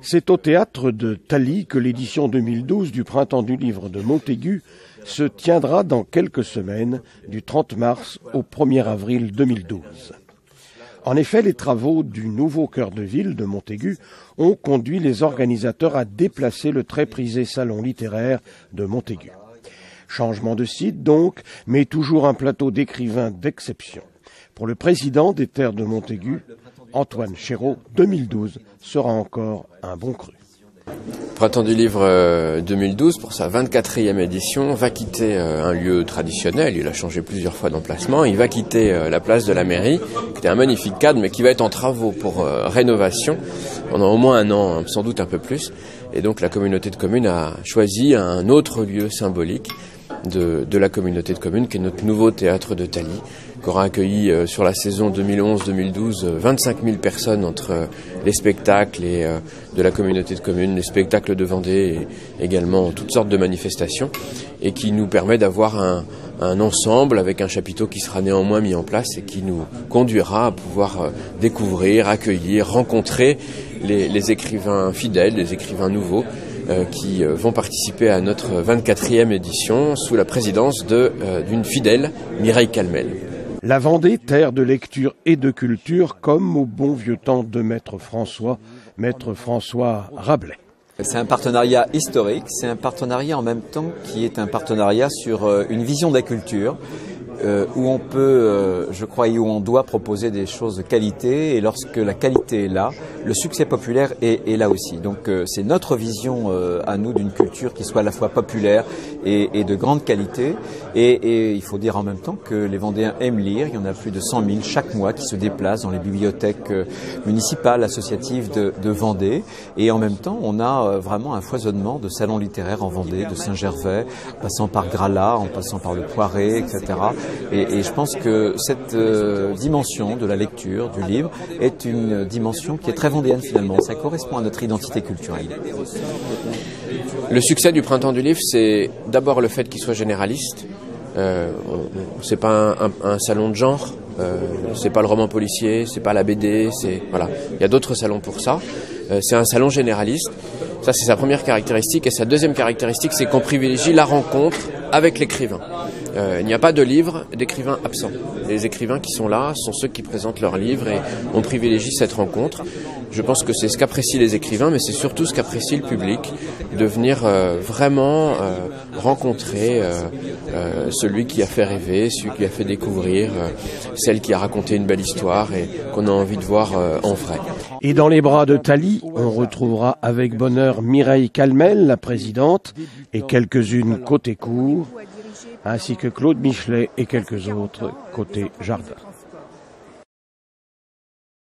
C'est au théâtre de Thaly que l'édition 2012 du Printemps du Livre de Montaigu se tiendra dans quelques semaines, du 30 mars au 1er avril 2012. En effet, les travaux du nouveau cœur de ville de Montaigu ont conduit les organisateurs à déplacer le très prisé salon littéraire de Montaigu. Changement de site donc, mais toujours un plateau d'écrivains d'exception. Pour le président des Terres de Montaigu, Antoine Chéreau, 2012 sera encore un bon cru. Printemps du Livre 2012, pour sa 24e édition, va quitter un lieu traditionnel. Il a changé plusieurs fois d'emplacement. Il va quitter la place de la mairie, qui était un magnifique cadre, mais qui va être en travaux pour rénovation pendant au moins un an, sans doute un peu plus. Et donc la communauté de communes a choisi un autre lieu symbolique de la communauté de communes, qui est notre nouveau théâtre de Thaly, qui aura accueilli sur la saison 2011-2012 25 000 personnes entre les spectacles et de la communauté de communes, les spectacles de Vendée et également toutes sortes de manifestations, et qui nous permet d'avoir un ensemble avec un chapiteau qui sera néanmoins mis en place et qui nous conduira à pouvoir découvrir, accueillir, rencontrer les écrivains fidèles, les écrivains nouveaux, qui vont participer à notre 24e édition sous la présidence d'une fidèle, Mireille Calmel. La Vendée, terre de lecture et de culture, comme au bon vieux temps de Maître François Rabelais. C'est un partenariat historique, c'est un partenariat en même temps qui est un partenariat sur une vision de la culture, où on peut, je crois, et où on doit proposer des choses de qualité, et lorsque la qualité est là, le succès populaire est là aussi. Donc c'est notre vision à nous d'une culture qui soit à la fois populaire et de grande qualité, et il faut dire en même temps que les Vendéens aiment lire. Il y en a plus de 100 000 chaque mois qui se déplacent dans les bibliothèques municipales, associatives de Vendée, et en même temps on a vraiment un foisonnement de salons littéraires en Vendée, de Saint-Gervais, en passant par Gralat, en passant par le Poiré, etc. Et je pense que cette dimension de la lecture, du livre, est une dimension qui est très vendéenne finalement. Ça correspond à notre identité culturelle. Le succès du Printemps du Livre, c'est d'abord le fait qu'il soit généraliste. C'est pas un salon de genre, c'est pas le roman policier, c'est pas la BD, voilà. Il y a d'autres salons pour ça. C'est un salon généraliste. Ça, c'est sa première caractéristique. Et sa deuxième caractéristique, c'est qu'on privilégie la rencontre avec l'écrivain. Il n'y a pas de livre d'écrivains absents. Les écrivains qui sont là sont ceux qui présentent leurs livres, et on privilégie cette rencontre. Je pense que c'est ce qu'apprécient les écrivains, mais c'est surtout ce qu'apprécie le public, de venir vraiment rencontrer celui qui a fait rêver, celui qui a fait découvrir, celle qui a raconté une belle histoire et qu'on a envie de voir en vrai. Et dans les bras de Thaly, on retrouvera avec bonheur Mireille Calmel, la présidente, et quelques-unes côté cour, ainsi que Claude Michelet et quelques autres côté jardin.